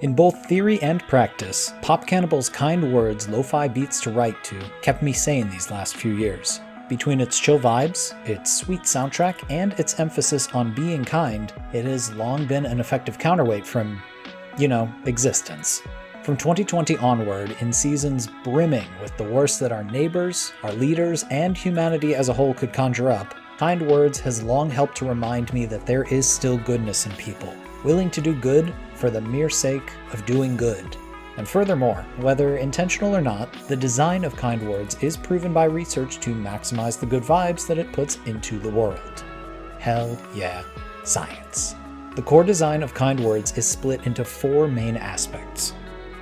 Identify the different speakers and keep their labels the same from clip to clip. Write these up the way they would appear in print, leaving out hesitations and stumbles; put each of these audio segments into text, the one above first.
Speaker 1: In both theory and practice, Pop Cannibal's kind words, lo-fi beats to write to, kept me sane these last few years. Between its chill vibes, its sweet soundtrack, and its emphasis on being kind, it has long been an effective counterweight from, existence. From 2020 onward, in seasons brimming with the worst that our neighbors, our leaders, and humanity as a whole could conjure up, Kind Words has long helped to remind me that there is still goodness in people, willing to do good for the mere sake of doing good. And furthermore, whether intentional or not, the design of Kind Words is proven by research to maximize the good vibes that it puts into the world. Hell yeah, science. The core design of Kind Words is split into 4 main aspects: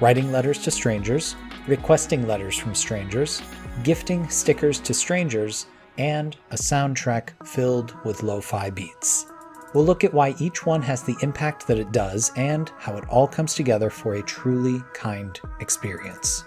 Speaker 1: writing letters to strangers, requesting letters from strangers, gifting stickers to strangers, and a soundtrack filled with lo-fi beats. We'll look at why each one has the impact that it does and how it all comes together for a truly kind experience.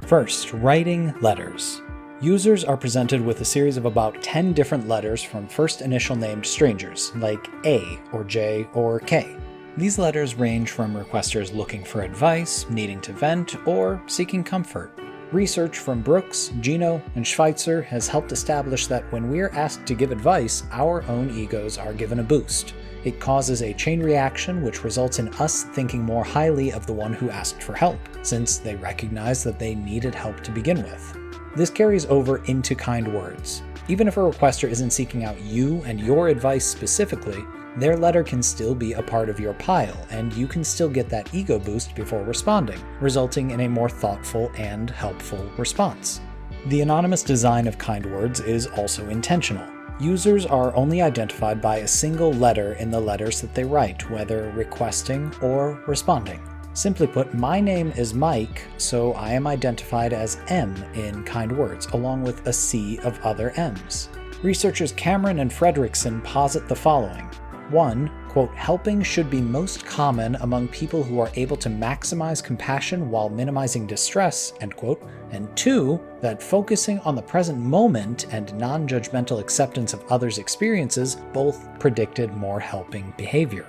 Speaker 1: First, writing letters. Users are presented with a series of about 10 different letters from first initial named strangers, like A or J or K. These letters range from requesters looking for advice, needing to vent, or seeking comfort. Research from Brooks, Gino, and Schweitzer has helped establish that when we are asked to give advice, our own egos are given a boost. It causes a chain reaction which results in us thinking more highly of the one who asked for help, since they recognize that they needed help to begin with. This carries over into Kind Words. Even if a requester isn't seeking out you and your advice specifically, their letter can still be a part of your pile, and you can still get that ego boost before responding, resulting in a more thoughtful and helpful response. The anonymous design of Kind Words is also intentional. Users are only identified by a single letter in the letters that they write, whether requesting or responding. Simply put, my name is Mike, so I am identified as M in Kind Words, along with a sea of other M's. Researchers Cameron and Fredrickson posit the following. 1, quote, helping should be most common among people who are able to maximize compassion while minimizing distress, end quote, and 2, that focusing on the present moment and non-judgmental acceptance of others' experiences both predicted more helping behavior.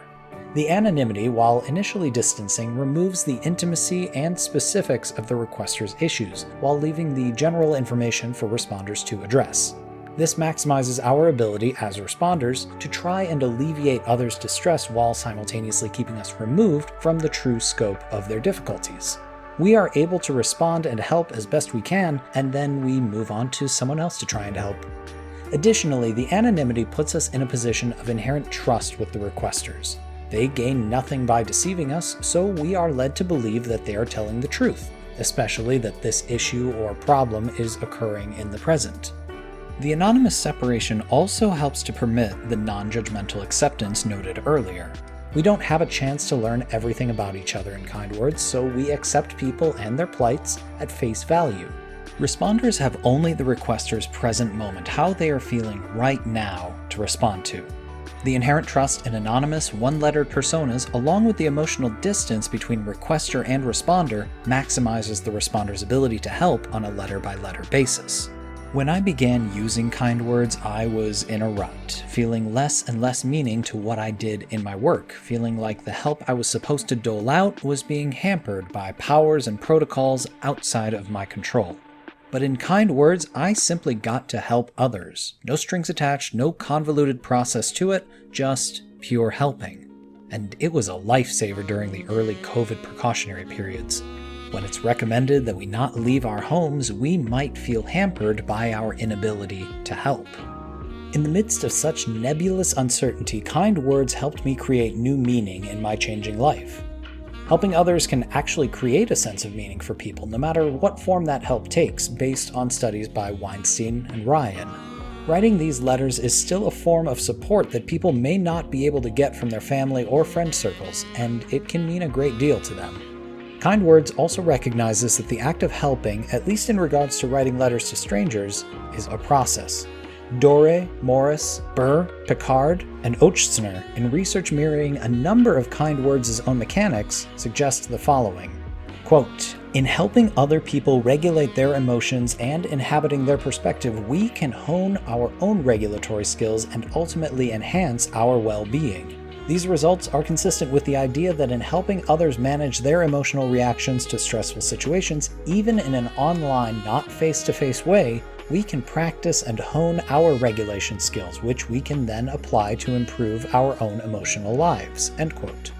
Speaker 1: The anonymity, while initially distancing, removes the intimacy and specifics of the requester's issues, while leaving the general information for responders to address. This maximizes our ability as responders to try and alleviate others' distress while simultaneously keeping us removed from the true scope of their difficulties. We are able to respond and help as best we can, and then we move on to someone else to try and help. Additionally, the anonymity puts us in a position of inherent trust with the requesters. They gain nothing by deceiving us, so we are led to believe that they are telling the truth, especially that this issue or problem is occurring in the present. The anonymous separation also helps to permit the non-judgmental acceptance noted earlier. We don't have a chance to learn everything about each other in Kind Words, so we accept people and their plights at face value. Responders have only the requester's present moment, how they are feeling right now, to respond to. The inherent trust in anonymous, one-lettered personas, along with the emotional distance between requester and responder, maximizes the responder's ability to help on a letter-by-letter basis. When I began using Kind Words, I was in a rut, feeling less and less meaning to what I did in my work, feeling like the help I was supposed to dole out was being hampered by powers and protocols outside of my control. But in Kind Words, I simply got to help others. No strings attached, no convoluted process to it, just pure helping. And it was a lifesaver during the early COVID precautionary periods. When it's recommended that we not leave our homes, we might feel hampered by our inability to help. In the midst of such nebulous uncertainty, Kind Words helped me create new meaning in my changing life. Helping others can actually create a sense of meaning for people, no matter what form that help takes, based on studies by Weinstein and Ryan. Writing these letters is still a form of support that people may not be able to get from their family or friend circles, and it can mean a great deal to them. Kind Words also recognizes that the act of helping, at least in regards to writing letters to strangers, is a process. Dore, Morris, Burr, Picard, and Ochsner, in research mirroring a number of Kind Words' own mechanics, suggest the following. Quote, in helping other people regulate their emotions and inhabiting their perspective, we can hone our own regulatory skills and ultimately enhance our well-being. These results are consistent with the idea that in helping others manage their emotional reactions to stressful situations, even in an online, not face-to-face way, we can practice and hone our regulation skills, which we can then apply to improve our own emotional lives." End quote.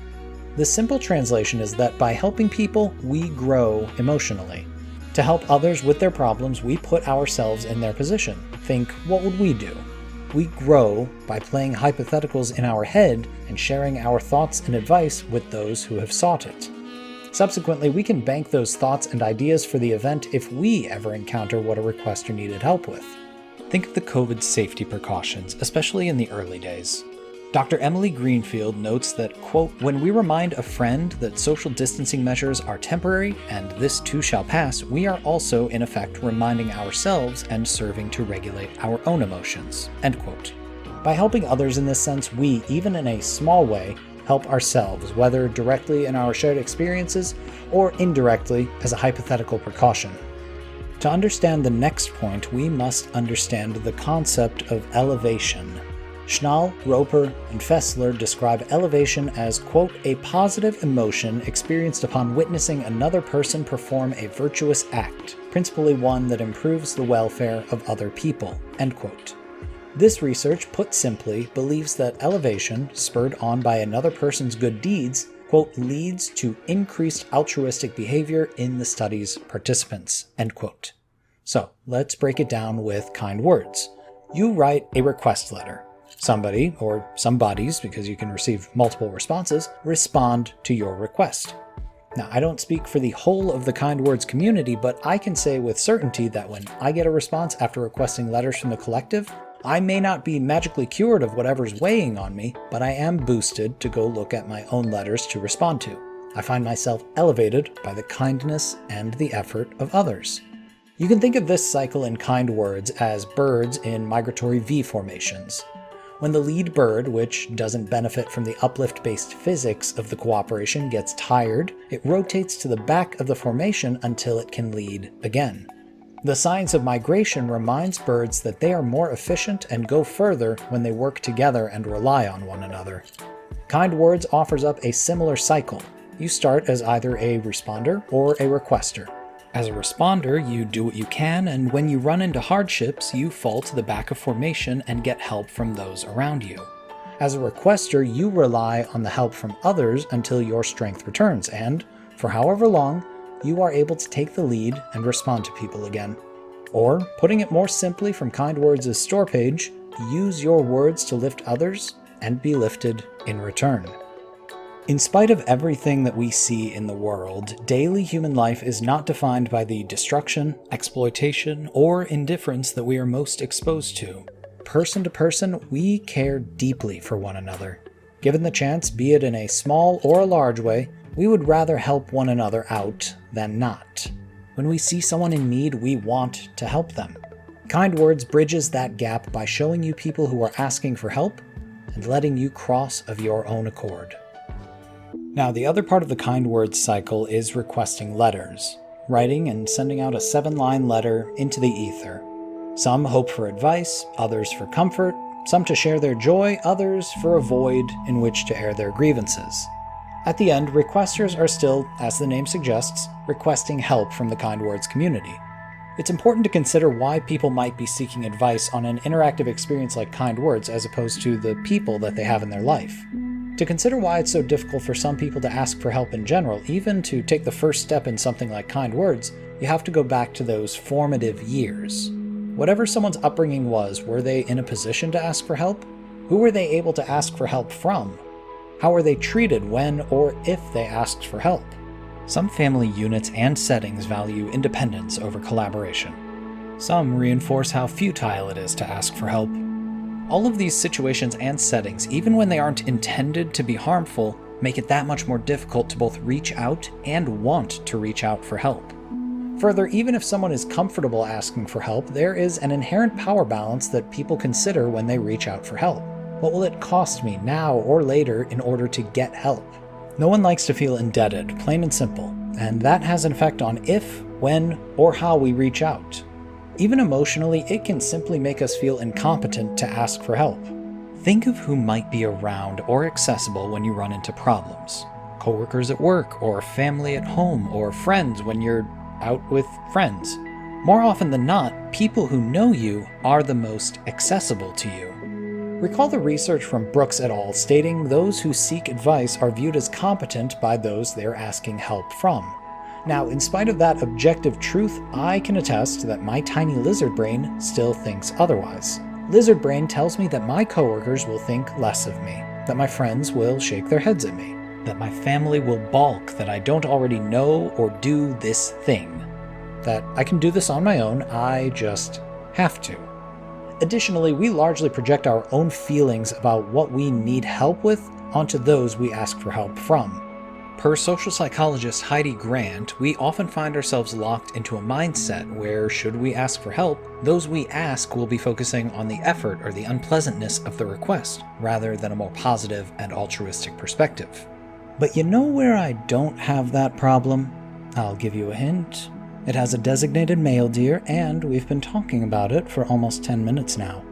Speaker 1: The simple translation is that by helping people, we grow emotionally. To help others with their problems, we put ourselves in their position. Think, what would we do? We grow by playing hypotheticals in our head and sharing our thoughts and advice with those who have sought it. Subsequently, we can bank those thoughts and ideas for the event if we ever encounter what a requester needed help with. Think of the COVID safety precautions, especially in the early days. Dr. Emily Greenfield notes that, quote, "When we remind a friend that social distancing measures are temporary and this too shall pass, we are also, in effect, reminding ourselves and serving to regulate our own emotions." End quote. By helping others in this sense, we, even in a small way, help ourselves, whether directly in our shared experiences or indirectly as a hypothetical precaution. To understand the next point, we must understand the concept of elevation. Schnall, Roper, and Fessler describe elevation as, quote, "a positive emotion experienced upon witnessing another person perform a virtuous act, principally one that improves the welfare of other people." End quote. This research, put simply, believes that elevation, spurred on by another person's good deeds, quote, "leads to increased altruistic behavior in the study's participants." End quote. So, let's break it down with kind words. You write a request letter. Somebody, or some bodies, because you can receive multiple responses, respond to your request. Now, I don't speak for the whole of the Kind Words community, but I can say with certainty that when I get a response after requesting letters from the collective, I may not be magically cured of whatever's weighing on me, but I am boosted to go look at my own letters to respond to. I find myself elevated by the kindness and the effort of others. You can think of this cycle in Kind Words as birds in migratory V formations. When the lead bird, which doesn't benefit from the uplift-based physics of the cooperation, gets tired, it rotates to the back of the formation until it can lead again. The science of migration reminds birds that they are more efficient and go further when they work together and rely on one another. Kind Words offers up a similar cycle. You start as either a responder or a requester. As a responder, you do what you can, and when you run into hardships, you fall to the back of formation and get help from those around you. As a requester, you rely on the help from others until your strength returns, and, for however long, you are able to take the lead and respond to people again. Or, putting it more simply from Kind Words' store page, use your words to lift others and be lifted in return. In spite of everything that we see in the world, daily human life is not defined by the destruction, exploitation, or indifference that we are most exposed to. Person to person, we care deeply for one another. Given the chance, be it in a small or a large way, we would rather help one another out than not. When we see someone in need, we want to help them. Kind Words bridges that gap by showing you people who are asking for help and letting you cross of your own accord. Now, the other part of the Kind Words cycle is requesting letters, writing and sending out a 7-line letter into the ether. Some hope for advice, others for comfort, some to share their joy, others for a void in which to air their grievances. At the end, requesters are still, as the name suggests, requesting help from the Kind Words community. It's important to consider why people might be seeking advice on an interactive experience like Kind Words as opposed to the people that they have in their life. To consider why it's so difficult for some people to ask for help in general, even to take the first step in something like Kind Words, you have to go back to those formative years. Whatever someone's upbringing was, were they in a position to ask for help? Who were they able to ask for help from? How were they treated when or if they asked for help? Some family units and settings value independence over collaboration. Some reinforce how futile it is to ask for help. All of these situations and settings, even when they aren't intended to be harmful, make it that much more difficult to both reach out and want to reach out for help. Further, even if someone is comfortable asking for help, there is an inherent power balance that people consider when they reach out for help. What will it cost me now or later in order to get help? No one likes to feel indebted, plain and simple, and that has an effect on if, when, or how we reach out. Even emotionally, it can simply make us feel incompetent to ask for help. Think of who might be around or accessible when you run into problems. Coworkers at work, or family at home, or friends when you're out with friends. More often than not, people who know you are the most accessible to you. Recall the research from Brooks et al. Stating those who seek advice are viewed as competent by those they're asking help from. Now, in spite of that objective truth, I can attest that my tiny lizard brain still thinks otherwise. Lizard brain tells me that my coworkers will think less of me, that my friends will shake their heads at me, that my family will balk that I don't already know or do this thing, that I can do this on my own, I just have to. Additionally, we largely project our own feelings about what we need help with onto those we ask for help from. Per social psychologist Heidi Grant, we often find ourselves locked into a mindset where, should we ask for help, those we ask will be focusing on the effort or the unpleasantness of the request, rather than a more positive and altruistic perspective. But you know where I don't have that problem? I'll give you a hint. It has a designated mail dear, and we've been talking about it for almost 10 minutes now.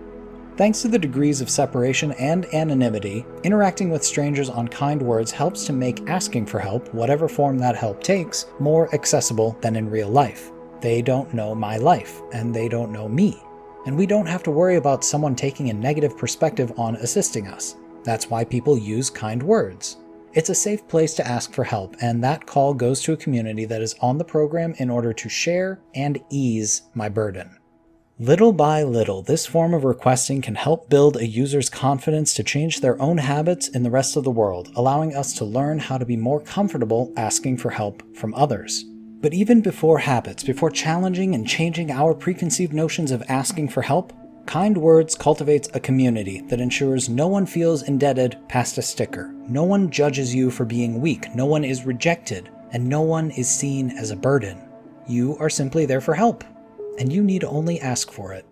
Speaker 1: Thanks to the degrees of separation and anonymity, interacting with strangers on kind words helps to make asking for help, whatever form that help takes, more accessible than in real life. They don't know my life, and they don't know me. And we don't have to worry about someone taking a negative perspective on assisting us. That's why people use kind words. It's a safe place to ask for help, and that call goes to a community that is on the program in order to share and ease my burden. Little by little, this form of requesting can help build a user's confidence to change their own habits in the rest of the world, allowing us to learn how to be more comfortable asking for help from others. But even before habits, before challenging and changing our preconceived notions of asking for help, Kind Words cultivates a community that ensures no one feels indebted past a sticker. No one judges you for being weak, no one is rejected, and no one is seen as a burden. You are simply there for help, and you need only ask for it.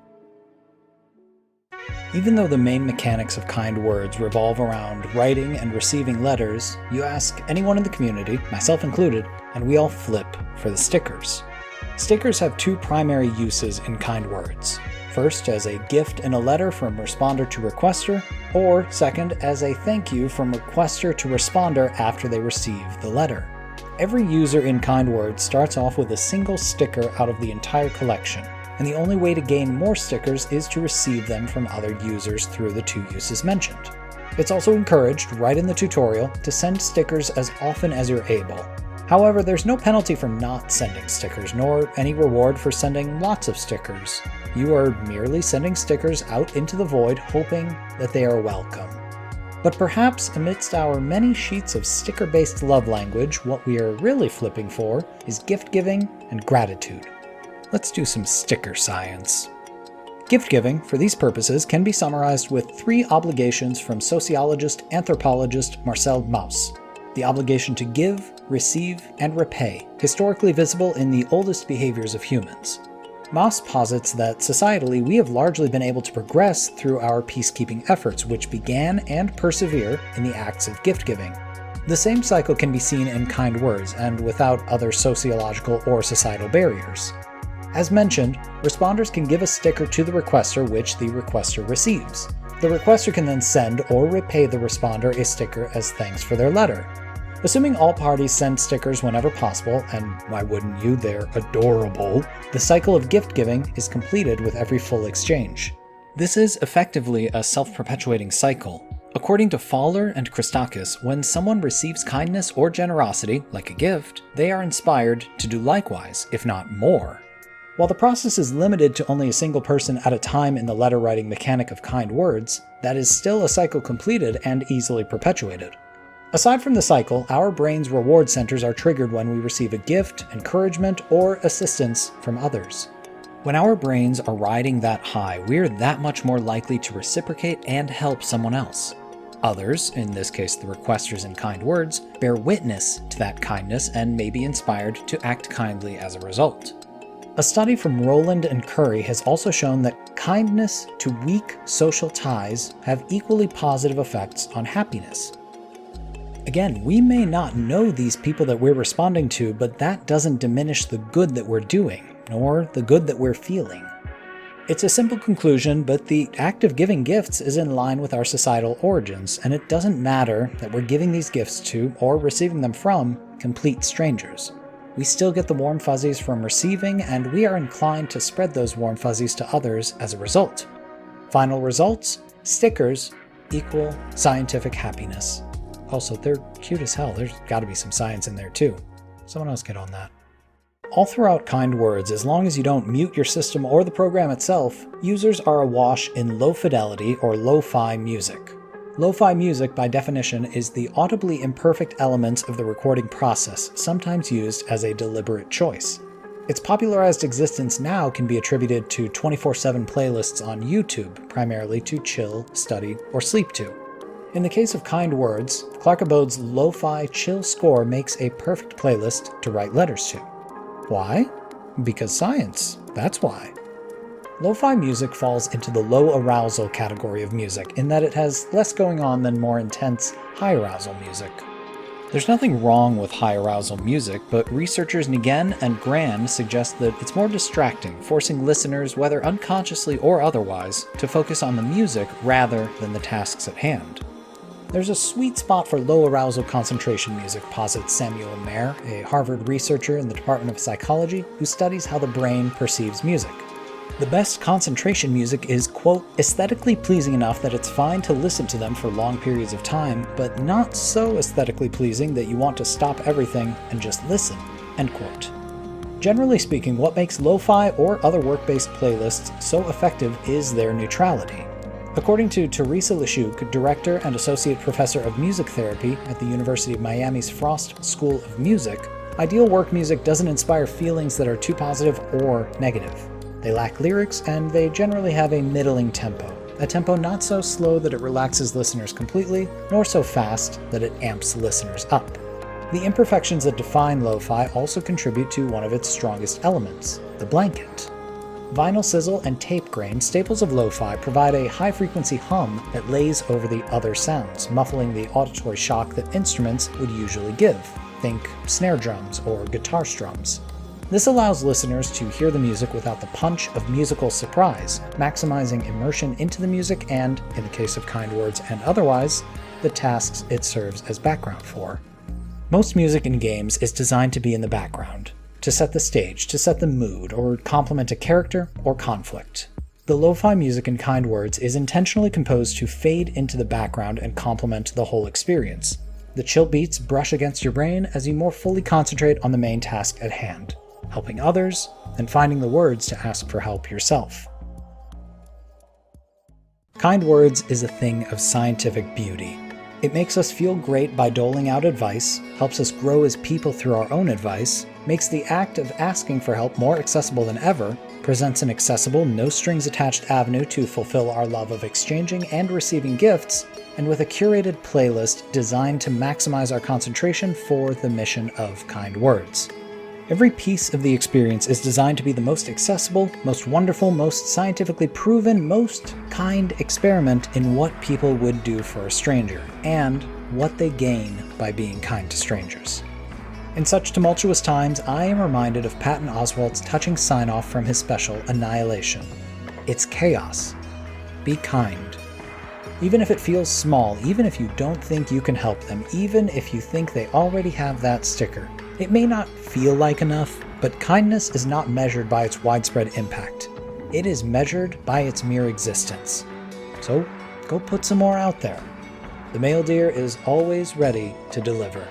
Speaker 1: Even though the main mechanics of Kind Words revolve around writing and receiving letters, you ask anyone in the community, myself included, and we all flip for the stickers. Stickers have two primary uses in Kind Words. First, as a gift in a letter from responder to requester, or second, as a thank you from requester to responder after they receive the letter. Every user in Kind Words starts off with a single sticker out of the entire collection, and the only way to gain more stickers is to receive them from other users through the two uses mentioned. It's also encouraged, right in the tutorial, to send stickers as often as you're able. However, there's no penalty for not sending stickers, nor any reward for sending lots of stickers. You are merely sending stickers out into the void, hoping that they are welcome. But perhaps amidst our many sheets of sticker-based love language, what we are really flipping for is gift-giving and gratitude. Let's do some sticker science. Gift-giving, for these purposes, can be summarized with 3 obligations from sociologist-anthropologist Marcel Mauss. The obligation to give, receive, and repay, historically visible in the oldest behaviors of humans. Mauss posits that societally we have largely been able to progress through our peacekeeping efforts, which began and persevere in the acts of gift-giving. The same cycle can be seen in Kind Words, and without other sociological or societal barriers. As mentioned, responders can give a sticker to the requester which the requester receives. The requester can then send or repay the responder a sticker as thanks for their letter. Assuming all parties send stickers whenever possible, and why wouldn't you, they're adorable, the cycle of gift-giving is completed with every full exchange. This is effectively a self-perpetuating cycle. According to Fowler and Christakis, when someone receives kindness or generosity, like a gift, they are inspired to do likewise, if not more. While the process is limited to only a single person at a time in the letter-writing mechanic of Kind Words, that is still a cycle completed and easily perpetuated. Aside from the cycle, our brain's reward centers are triggered when we receive a gift, encouragement, or assistance from others. When our brains are riding that high, we're that much more likely to reciprocate and help someone else. Others, in this case the requesters in Kind Words, bear witness to that kindness and may be inspired to act kindly as a result. A study from Rowland and Curry has also shown that kindness to weak social ties have equally positive effects on happiness. Again, we may not know these people that we're responding to, but that doesn't diminish the good that we're doing, nor the good that we're feeling. It's a simple conclusion, but the act of giving gifts is in line with our societal origins, and it doesn't matter that we're giving these gifts to, or receiving them from, complete strangers. We still get the warm fuzzies from receiving, and we are inclined to spread those warm fuzzies to others as a result. Final results? Stickers equal scientific happiness. Also, they're cute as hell. There's gotta be some science in there too. Someone else get on that. All throughout kind words, as long as you don't mute your system or the program itself, users are awash in low fidelity or lo-fi music. Lo-fi music, by definition, is the audibly imperfect elements of the recording process, sometimes used as a deliberate choice. Its popularized existence now can be attributed to 24/7 playlists on YouTube, primarily to chill, study, or sleep to. In the case of kind words, Clark Abode's lo-fi chill score makes a perfect playlist to write letters to. Why? Because science. That's why. Lo-fi music falls into the low arousal category of music in that it has less going on than more intense, high arousal music. There's nothing wrong with high arousal music, but researchers Nguyen and Gran suggest that it's more distracting, forcing listeners, whether unconsciously or otherwise, to focus on the music rather than the tasks at hand. There's a sweet spot for low arousal concentration music, posits Samuel Mayer, a Harvard researcher in the Department of Psychology who studies how the brain perceives music. The best concentration music is, quote, aesthetically pleasing enough that it's fine to listen to them for long periods of time, but not so aesthetically pleasing that you want to stop everything and just listen, end quote. Generally speaking, what makes lo-fi or other work-based playlists so effective is their neutrality. According to Teresa Leshuk, director and associate professor of music therapy at the University of Miami's Frost School of Music, ideal work music doesn't inspire feelings that are too positive or negative. They lack lyrics, and they generally have a middling tempo, a tempo not so slow that it relaxes listeners completely, nor so fast that it amps listeners up. The imperfections that define lo-fi also contribute to one of its strongest elements, the blanket. Vinyl sizzle and tape grain, staples of lo-fi, provide a high-frequency hum that lays over the other sounds, muffling the auditory shock that instruments would usually give. Think snare drums or guitar strums. This allows listeners to hear the music without the punch of musical surprise, maximizing immersion into the music and, in the case of kind words and otherwise, the tasks it serves as background for. Most music in games is designed to be in the background, to set the stage, to set the mood, or complement a character or conflict. The lo-fi music in kind words is intentionally composed to fade into the background and complement the whole experience. The chill beats brush against your brain as you more fully concentrate on the main task at hand, helping others, and finding the words to ask for help yourself. Kind words is a thing of scientific beauty. It makes us feel great by doling out advice, helps us grow as people through our own advice, makes the act of asking for help more accessible than ever, presents an accessible, no-strings-attached avenue to fulfill our love of exchanging and receiving gifts, and with a curated playlist designed to maximize our concentration for the mission of kind words. Every piece of the experience is designed to be the most accessible, most wonderful, most scientifically proven, most kind experiment in what people would do for a stranger, and what they gain by being kind to strangers. In such tumultuous times, I am reminded of Patton Oswalt's touching sign-off from his special, Annihilation. It's chaos. Be kind. Even if it feels small, even if you don't think you can help them, even if you think they already have that sticker. It may not feel like enough, but kindness is not measured by its widespread impact. It is measured by its mere existence. So, go put some more out there. The male deer is always ready to deliver.